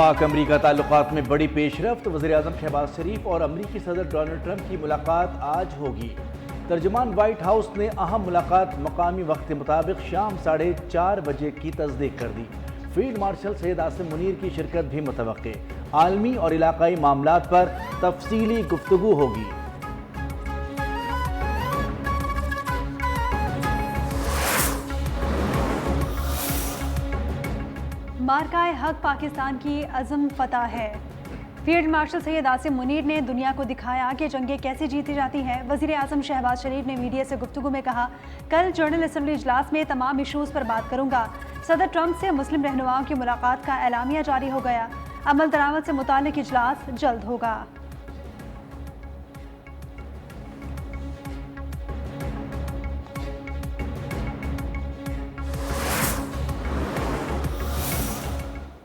पाक अमरीका ताल्लुकात में बड़ी पेशरफ्त। वज़ीर-ए-आज़म शहबाज शरीफ और अमरीकी सदर डोनाल्ड ट्रंप की मुलाकात आज होगी। तर्जुमान व्हाइट हाउस ने अहम मुलाकात मकामी वक्त के मुताबिक शाम 4:30 बजे की तस्दीक कर दी। फील्ड मार्शल सैयद आसिम मुनीर की शिरकत भी मुतवक्के। आलमी और इलाकाई मामलात पर तफसीली गुफ्तगू होगी। मार्काए हक पाकिस्तान की अज़म फतह है। फील्ड मार्शल सैयद आसिम मुनीर ने दुनिया को दिखाया कि जंगें कैसे जीती जाती हैं। वज़ीर-ए-आज़म शहबाज शरीफ ने मीडिया से गुफ्तगू में कहा, कल जनरल असम्बली इजलास में तमाम इशूज़ पर बात करूंगा। सदर ट्रंप से मुस्लिम रहनुमाओं की मुलाकात का एलामिया जारी हो गया। अमल दरामद से मुताल्लिक़ इजलास जल्द होगा।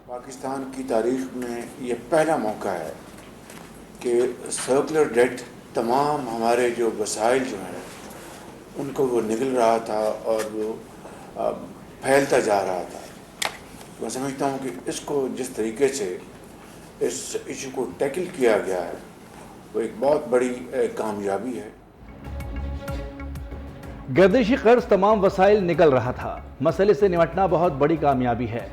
पाकिस्तान की तारीख में ये पहला मौका है कि सर्कुलर डेट तमाम हमारे जो वसाइल जो हैं उनको वो निगल रहा था और वो फैलता जा रहा था। मैं समझता हूँ कि इसको जिस तरीके से इस इशू को टैकल किया गया है वो एक बहुत बड़ी कामयाबी है। गर्दिशी कर्ज तमाम वसाइल निकल रहा था। मसले से निपटना बहुत बड़ी कामयाबी है।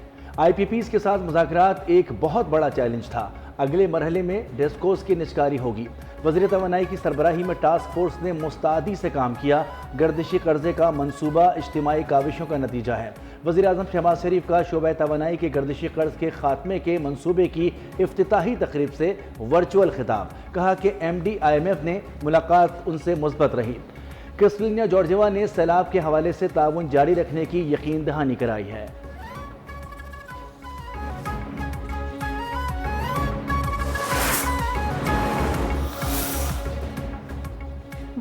IPPs के साथ मुज़ाकरात एक बहुत बड़ा चैलेंज था। अगले मरहले में डेस्कोस की निचकारी होगी। वज़ीर तवानाई की सरबराही में टास्क फोर्स ने मुस्तैदी से काम किया। गर्दिशी कर्जे का मंसूबा इज्तिमाई काविशों का नतीजा है। वज़ीर-ए-आज़म शहबाज शरीफ का शोबा तवानाई के गर्दिशी कर्ज के खात्मे के मंसूबे की इफ्तिताही तकरीब से वर्चुअल खिताब। कहा कि MD IMF ने मुलाकात उनसे मुस्बत रही। क्रिस्टलिना जॉर्जिवा ने सैलाब के हवाले से ताउन जारी रखने की यकीन दहानी कराई है।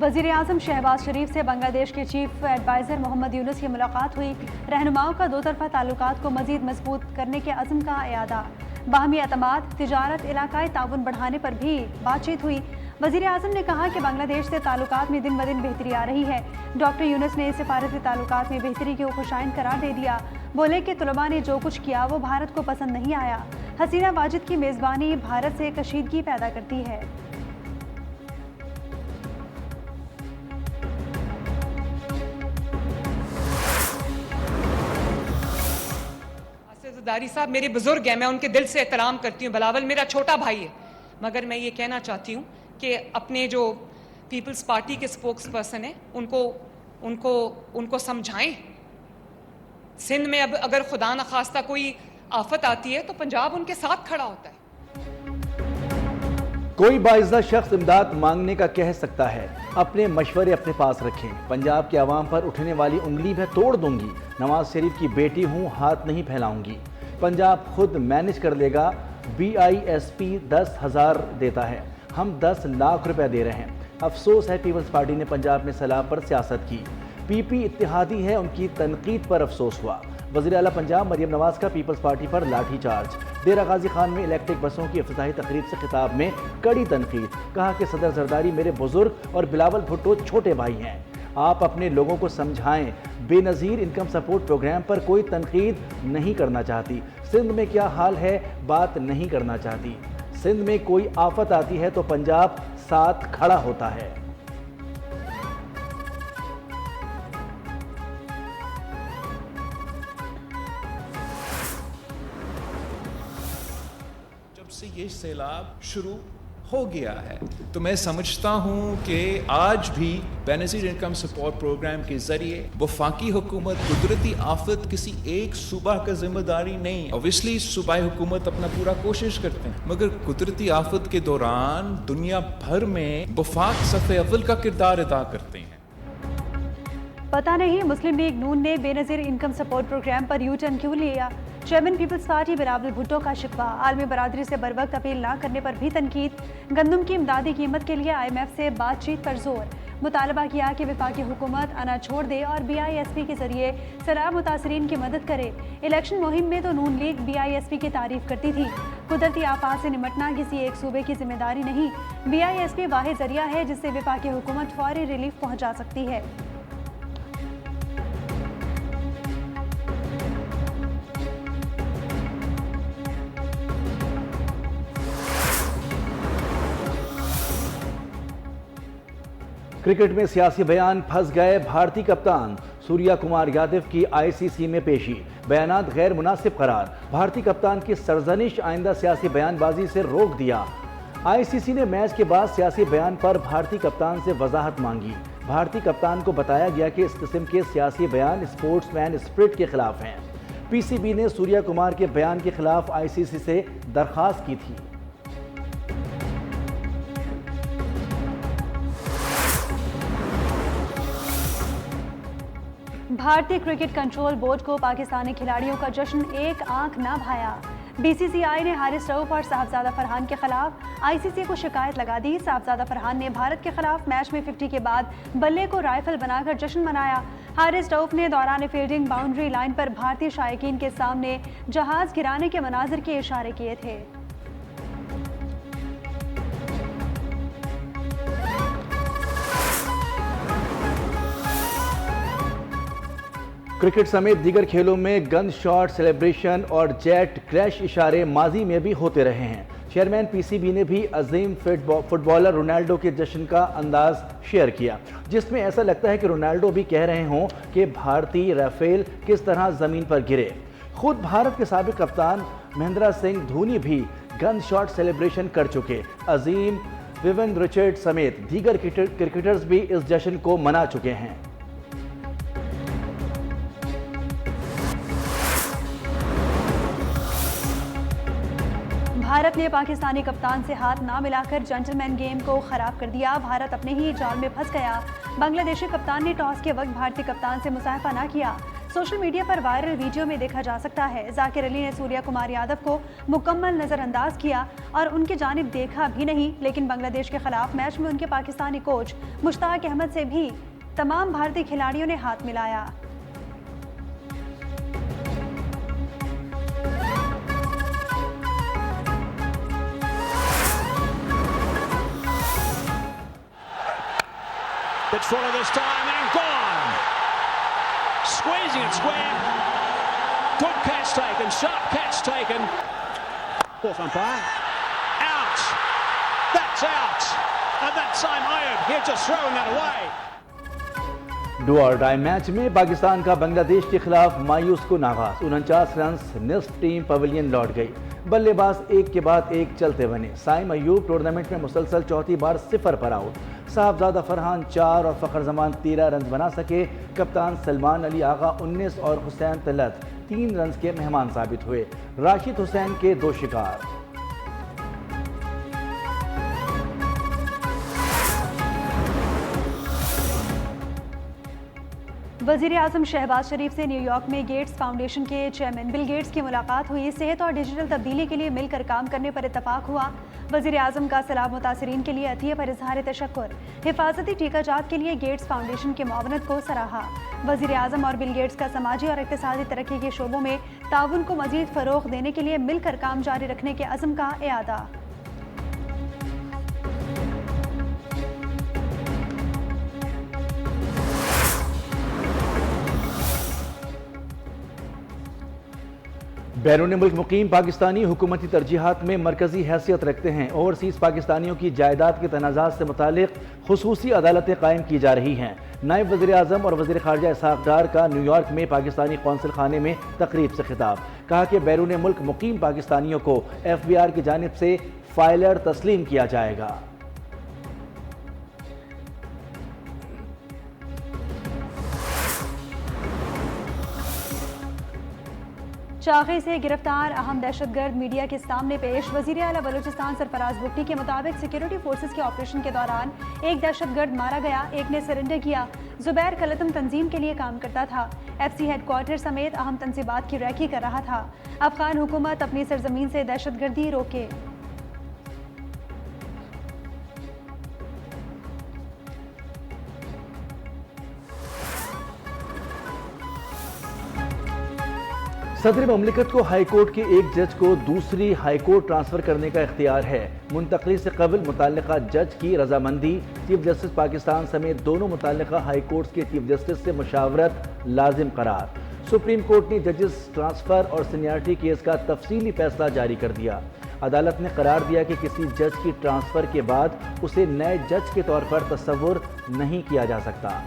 वज़ीर-ए-आज़म शहबाज शरीफ से बांग्लादेश के चीफ एडवाइज़र मोहम्मद यूनुस की मुलाकात हुई। रहनुमाओं का दो तरफ़ा ताल्लुकात को मज़ीद मजबूत करने के अज़्म का इयादा। बाहमी एतमाद, तिजारत, इलाकाई ताउन बढ़ाने पर भी बातचीत हुई। वज़ीर-ए-आज़म ने कहा कि बांग्लादेश से ताल्लुकात में दिन ब दिन बेहतरी आ रही है। डॉक्टर यूनुस ने सिफारती ताल्लुकात में बेहतरी को खुशाइन करार दे दिया। बोले कि तुलबा ने जो कुछ किया वो भारत को पसंद नहीं आया। हसीना वाजिद की मेज़बानी भारत से कशीदगी पैदा करती है। दारी साहब मेरे बुजुर्ग हैं, मैं उनके दिल से एहतराम करती हूँ। बिलावल मेरा छोटा भाई है, मगर मैं ये कहना चाहती हूँ कि अपने जो पीपल्स पार्टी के स्पोक्स पर्सन हैं उनको समझाएं। सिंध में अब अगर खुदा न खास्ता कोई आफत आती है तो पंजाब उनके साथ खड़ा होता है। कोई बाइज़्ज़त शख्स इमदाद मांगने का कह सकता है, अपने मशवरे अपने पास रखें। पंजाब के अवाम पर उठने वाली उंगली मैं तोड़ दूंगी। नवाज शरीफ की बेटी हूँ, हाथ नहीं फैलाऊंगी। पंजाब खुद मैनेज कर लेगा। BISP 10,000 देता है, हम 10 लाख रुपए दे रहे हैं। अफसोस है पीपल्स पार्टी ने पंजाब में सैलाब पर सियासत की। PP इत्तेहादी है, उनकी तनकीद पर अफसोस हुआ। वज़ीर आला पंजाब मरियम नवाज का पीपल्स पार्टी पर लाठी चार्ज। डेरा गाजी खान में इलेक्ट्रिक बसों की इफ्तिताही तकरीब से खिताब में कड़ी तनकीद। कहा कि सदर जरदारी मेरे बुजुर्ग और बिलावल भुट्टो छोटे भाई हैं। आप अपने लोगों को समझाएं। बेनज़ीर इनकम सपोर्ट प्रोग्राम पर कोई तनकीद नहीं करना चाहती। सिंध में क्या हाल है बात नहीं करना चाहती। सिंध में कोई आफत आती है तो पंजाब साथ खड़ा होता है। जब से ये सैलाब शुरू हो गया है तो मैं समझता हूँ कि आज भी बेनज़ीर इनकम सपोर्ट प्रोग्राम के जरिए वफाकी हुकूमत कुदरती आफत किसी एक सूबा का जिम्मेदारी नहीं। ऑब्वियसली सूबाई हुकूमत अपना पूरा कोशिश करते हैं, मगर कुदरती आफत के दौरान दुनिया भर में वफाक सफ़े अव्वल का किरदार अदा करते हैं। पता नहीं मुस्लिम लीग नून ने बेनज़ीर इनकम सपोर्ट प्रोग्राम पर यू टर्न क्यों लिया। चेयरमैन पीपल्स पार्टी बिलावल भुट्टो का शिकवा। आलमी बरादरी से बर वक्त अपील न करने पर भी तनकीद। गंदम की इमदादी कीमत के लिए IMF से बातचीत पर जोर। मुतालबा किया कि वफाकी हुकूमत अनाज छोड़ दे और BISP के जरिए सैलाब मुतासरीन की मदद करे। इलेक्शन मुहिम में तो नून लीग BISP की तारीफ करती थी। कुदरती आफात से निपटना किसी एक सूबे की जिम्मेदारी नहीं। BISP वाहिद जरिया है जिससे वफाकी हुकूमत फौरी रिलीफ पहुँचा सकती है। क्रिकेट में सियासी बयान, फंस गए भारतीय कप्तान। सूर्या कुमार यादव की आईसीसी में पेशी, बयानात गैर मुनासिब करार। भारतीय कप्तान की सरजनिश, आइंदा सियासी बयानबाजी से रोक दिया। आईसीसी ने मैच के बाद सियासी बयान पर भारतीय कप्तान से वजाहत मांगी। भारतीय कप्तान को बताया गया कि इस किस्म के सियासी बयान स्पोर्ट्समैन स्पिरिट के खिलाफ हैं। पीसीबी ने सूर्या कुमार के बयान के खिलाफ आईसीसी से दरखास्त की थी। भारतीय क्रिकेट कंट्रोल बोर्ड को पाकिस्तानी खिलाड़ियों का जश्न एक आंख ना भाया। बीसीसीआई ने हारिस रऊफ और साहबजादा फरहान के खिलाफ आईसीसी को शिकायत लगा दी। साहबजादा फरहान ने भारत के खिलाफ मैच में 50 के बाद बल्ले को राइफल बनाकर जश्न मनाया। हारिस रऊफ ने दौरान फील्डिंग बाउंड्री लाइन पर भारतीय शायकीन के सामने जहाज गिराने के मनाजिर के इशारे किए थे। क्रिकेट समेत दीगर खेलों में गन शॉट सेलिब्रेशन और जेट क्रैश इशारे माजी में भी होते रहे हैं। चेयरमैन पीसीबी ने भी अजीम फुटबॉलर रोनाल्डो के जश्न का अंदाज शेयर किया, जिसमें ऐसा लगता है कि रोनाल्डो भी कह रहे हों कि भारतीय राफेल किस तरह जमीन पर गिरे। खुद भारत के साबिक कप्तान महेंद्र सिंह धोनी भी गन शॉट सेलिब्रेशन कर चुके। अजीम विविन रिचर्ड समेत दीगर क्रिकेटर्स भी इस जश्न को मना चुके हैं। भारत ने पाकिस्तानी कप्तान से हाथ ना मिलाकर जेंटलमैन गेम को खराब कर दिया। भारत अपने ही जाल में फंस गया। बांग्लादेशी कप्तान ने टॉस के वक्त भारतीय कप्तान से मुसाफा ना किया। सोशल मीडिया पर वायरल वीडियो में देखा जा सकता है जाकिर अली ने सूर्या कुमार यादव को मुकम्मल नजरअंदाज किया और उनकी जानिब देखा भी नहीं। लेकिन बांग्लादेश के खिलाफ मैच में उनके पाकिस्तानी कोच मुश्ताक अहमद से भी तमाम भारतीय खिलाड़ियों ने हाथ मिलाया। It's full of this time and gone. Squeezing it square. Good catch taken, sharp catch taken. Fourth umpire. Out. That's out. And that's Saim Ayub here just throwing that away. Do और die match में पाकिस्तान का बांग्लादेश के खिलाफ मायूस कुन आगाज। 49 run निस्फ team pavilion लौट गई। बल्लेबाज एक के बाद एक चलते बने। साइम अयूब टूर्नामेंट में मुसलसल चौथी बार 0 पर आउट। साहबजादा फरहान 4 और फ़खर जमान 13 रन बना सके। कप्तान सलमान अली आगा 19 और हुसैन तलत 3 रन के मेहमान साबित हुए। राशिद हुसैन के 2 शिकार। वज़ीर आज़म शहबाज शरीफ से न्यूयॉर्क में गेट्स फाउंडेशन के चेयरमैन बिल गेट्स की मुलाकात हुई। सेहत और डिजिटल तब्दीली के लिए मिलकर काम करने पर इत्तफाक हुआ। वज़ीर आज़म का सैलाब मुतासरीन के लिए अतिया पर इजहार तशक्कुर। हिफाजती टीकाजात के लिए गेट्स फाउंडेशन की मुआवनत को सराहा। वज़ीर आज़म और बिल गेट्स का समाजी और इक़्तिसादी तरक्की के शोबों में ताउन को मज़ीद फ़रोग़ देने के लिए मिलकर काम जारी रखने के अज़्म का इआदा। बैरून मुल्क मुकीम पाकिस्तानी हुकूमती तरजीहात में मरकजी हैसियत रखते हैं। ओवरसीज़ पाकिस्तानियों की जायदाद के तनाज़ात से मुतालिक खुसूसी अदालतें कायम की जा रही हैं। नायब वज़ीर आज़म और वज़ीर ख़ारजा इसहाक़ डार का न्यूयॉर्क में पाकिस्तानी कौंसल खाने में तकरीब से खिताब। कहा कि बैरून मुल्क मुकीम पाकिस्तानियों को FBR की जानिब से फाइलर तस्लीम किया जाएगा। चाक़ी से गिरफ्तार अहम दहशतगर्द मीडिया के सामने पेश। वज़ीर आला बलूचिस्तान सरफराज भुट्टी के मुताबिक सिक्योरिटी फोर्सेस के ऑपरेशन के दौरान एक दहशतगर्द मारा गया, एक ने सरेंडर किया। जुबैर कलतम तंजीम के लिए काम करता था। FC हेडक्वार्टर समेत अहम तंसीबात की रैकी कर रहा था। अफगान हुकूमत अपनी सरजमीन से दहशतगर्दी रोके। सदर ममलिकत को हाई कोर्ट के एक जज को दूसरी हाई कोर्ट ट्रांसफ़र करने का इख्तियार है। मुंतकली से कबल मुतल्लिका जज की रजामंदी। चीफ जस्टिस पाकिस्तान समेत दोनों मुतल्लिका हाई कोर्ट के चीफ जस्टिस से मुशावरत लाजिम करार। सुप्रीम कोर्ट ने जजेस ट्रांसफ़र और सीनियरिटी केस का तफसीली फैसला जारी कर दिया। अदालत ने करार दिया कि किसी जज की ट्रांसफ़र के बाद उसे नए जज के तौर पर तस्वुर नहीं किया जा सकता।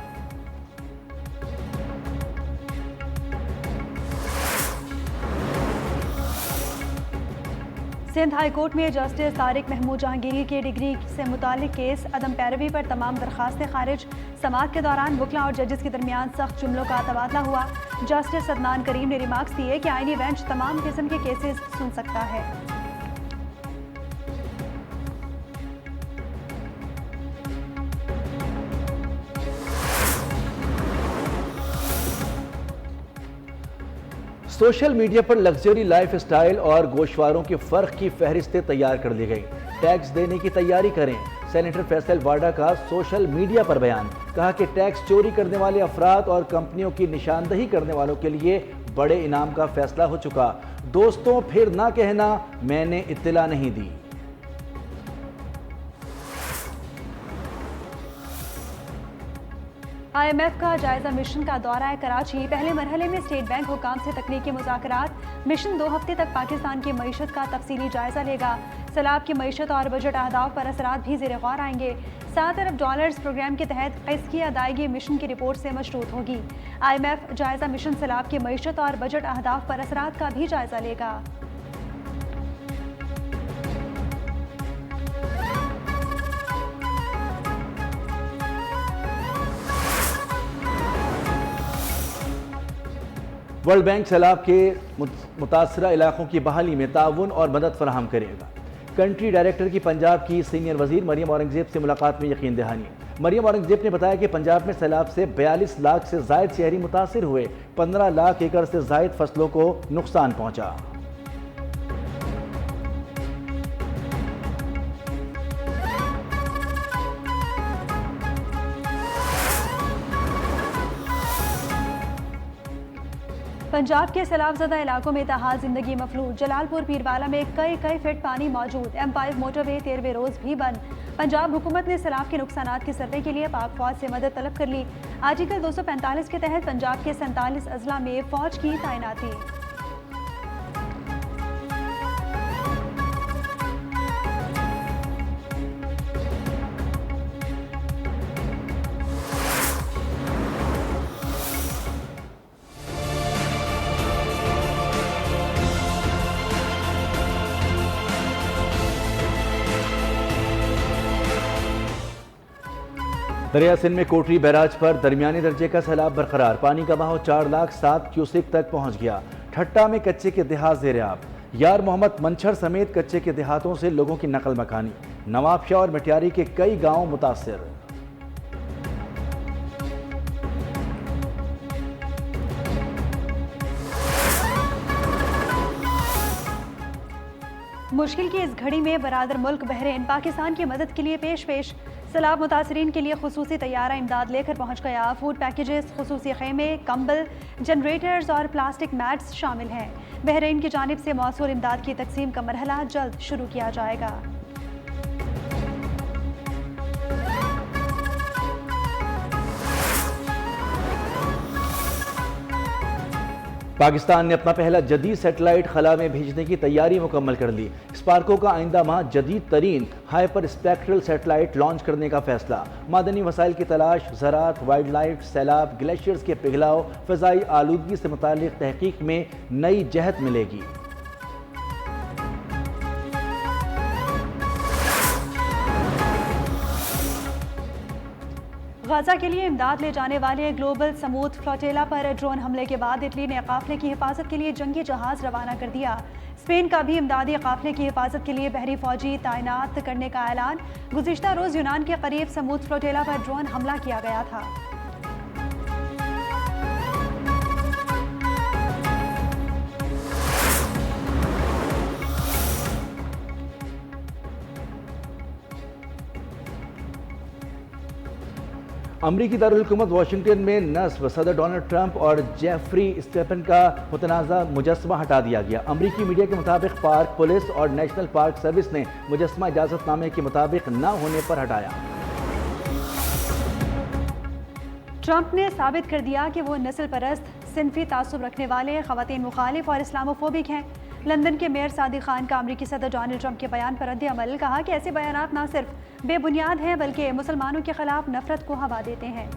सिंध हाई कोर्ट में जस्टिस तारिक महमूद जहांगीरी के डिग्री से मुतालिक केस अदम पैरवी पर तमाम दरखास्तें खारिज। समाअत के दौरान वकला और जजेस के दरमियान सख्त जुमलों का तबादला हुआ। जस्टिस अदनान करीम ने रिमार्क्स दिए कि आईनी बेंच तमाम किस्म के केसेस सुन सकता है। सोशल मीडिया पर लग्जरी लाइफस्टाइल और गोशवारों के फ़र्क की फहरिस्तें तैयार कर दी गई। टैक्स देने की तैयारी करें। सेनेटर फैसल वाडा का सोशल मीडिया पर बयान। कहा कि टैक्स चोरी करने वाले अफराद और कंपनियों की निशानदही करने वालों के लिए बड़े इनाम का फैसला हो चुका। दोस्तों, फिर ना कहना मैंने इत्तला नहीं दी। IMF का जायजा मिशन का दौरा है कराची। पहले मरहले में स्टेट बैंक हुकाम से तकनीकी मुज़ाकरात। मिशन 2 हफ्ते तक पाकिस्तान की मईशत का तफसीली जायजा लेगा। सैलाब की मईशत और बजट अहदाफ पर असरात भी ज़ेर गौर आएंगे। $7 अरब प्रोग्राम के तहत क़िस्त की अदायगी मिशन की रिपोर्ट से मशरूत होगी। IMF जायजा मिशन सैलाब की मईशत और बजट अहदाफ पर असरात का भी जायजा लेगा। वर्ल्ड बैंक सैलाब के मुतासरा इलाकों की बहाली में ताउन और मदद फराहम करेगा। कंट्री डायरेक्टर की पंजाब की सीनियर वजीर मरियम औरंगजेब से मुलाकात में यकीन दहानी। मरियम औरंगजेब ने बताया कि पंजाब में सैलाब से 42 लाख से जायद शहरी मुतासिर हुए। 15 लाख एकड़ से जायद फसलों को नुकसान पहुंचा। पंजाब के सैलाबज़दा इलाकों में तहाल जिंदगी मफलूज। जलालपुर पीरवाला में कई फीट पानी मौजूद। M5 मोटरवे 13वें रोज भी बंद। पंजाब हुकूमत ने सैलाब के नुकसानात के सर्वे के लिए पाक फौज से मदद तलब कर ली। आर्टिकल 245 के तहत पंजाब के 47 अजला में फौज की तैनाती। दरिया सिंध में कोटरी बैराज पर दरमियाने दर्जे का सैलाब बरकरार। पानी का बहाव 4,07,000 क्यूसेक तक पहुंच गया। ठट्टा में कच्चे के देहात ज़ेर-ए-आब। यार मोहम्मद मंछर समेत कच्चे के देहातों से लोगों की नकल मकानी। नवाबशाह और मटियारी के कई गांव मुतासिर। मुश्किल की इस घड़ी में बरादर मुल्क बहरीन पाकिस्तान की मदद के लिए पेश। सैलाब मुतासरीन के लिए खुसूसी तैयारा इमदाद लेकर पहुंच गया। फूड पैकेजेस, खुसूसी खेमे, कंबल, जनरेटर्स और प्लास्टिक मैट्स शामिल हैं। बहरीन की जानिब से मौसूल इमदाद की तकसीम का मरहला जल्द शुरू किया जाएगा। पाकिस्तान ने अपना पहला जदीद सैटेलाइट खला में भेजने की तैयारी मुकम्मल कर ली। स्पार्को का आइंदा माह जदीद तरीन हाइपर स्पेक्ट्रल सैटेलाइट लॉन्च करने का फैसला। मादनी वसाइल की तलाश, ज़राअत, वाइल्ड लाइफ, सैलाब, ग्लेशियर्स के पिघलाव, फ़ज़ाई आलूदगी से मुताल्लिक़ तहकीक में नई जहत मिलेगी। गाजा के लिए इमदाद ले जाने वाले ग्लोबल समूद फ्लोटेला पर ड्रोन हमले के बाद इटली ने काफिले की हिफाजत के लिए जंगी जहाज रवाना कर दिया। स्पेन का भी इमदादी काफिले की हिफाजत के लिए बहरी फौजी तैनात करने का ऐलान। गुज़िश्ता रोज यूनान के करीब समूद फ्लोटेला पर ड्रोन हमला किया गया था। अमरीकी दारुल-हुकूमत वाशिंगटन में नस्ब सदर डोनाल्ड ट्रंप और जेफरी स्टेफन का मुतनाज़ा मुजस्समा हटा दिया गया। अमरीकी मीडिया के मुताबिक पार्क पुलिस और नेशनल पार्क सर्विस ने मुजस्समा इजाज़तनामे के मुताबिक न होने पर हटाया। ट्रंप ने साबित कर दिया कि वो नस्ल परस्त, सिनफी तासुब रखने वाले, ख़वातीन मुखालिफ और इस्लामोफोबिक हैं। लंदन के मेयर सादिक खान का अमरीकी सदर डोनाल्ड ट्रंप के बयान पर रद्द-ए-अमल, कहा कि ऐसे बयानात न सिर्फ बेबुनियाद हैं बल्कि मुसलमानों के खिलाफ नफरत को हवा देते हैं।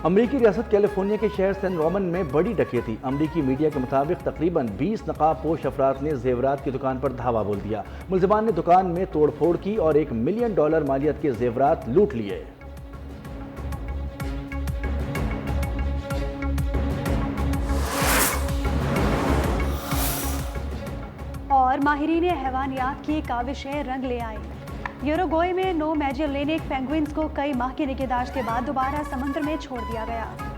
अमरीकी रियासत कैलिफोर्निया के शहर सैन रोमन में बड़ी डकैती। अमरीकी मीडिया के मुताबिक तकरीबन 20 नकाबपोश अफराद ने जेवरात की दुकान पर धावा बोल दिया। मुलजिमान ने दुकान में तोड़फोड़ की और $1 मिलियन मालियत के जेवरात लूट लिए। और माहिरीन हैवानियात की काविशें रंग ले आई। यूरुग्वे में 9 मैजेलेनिक पेंगुइन्स को कई माह की निगहदाश्त के बाद दोबारा समुद्र में छोड़ दिया गया।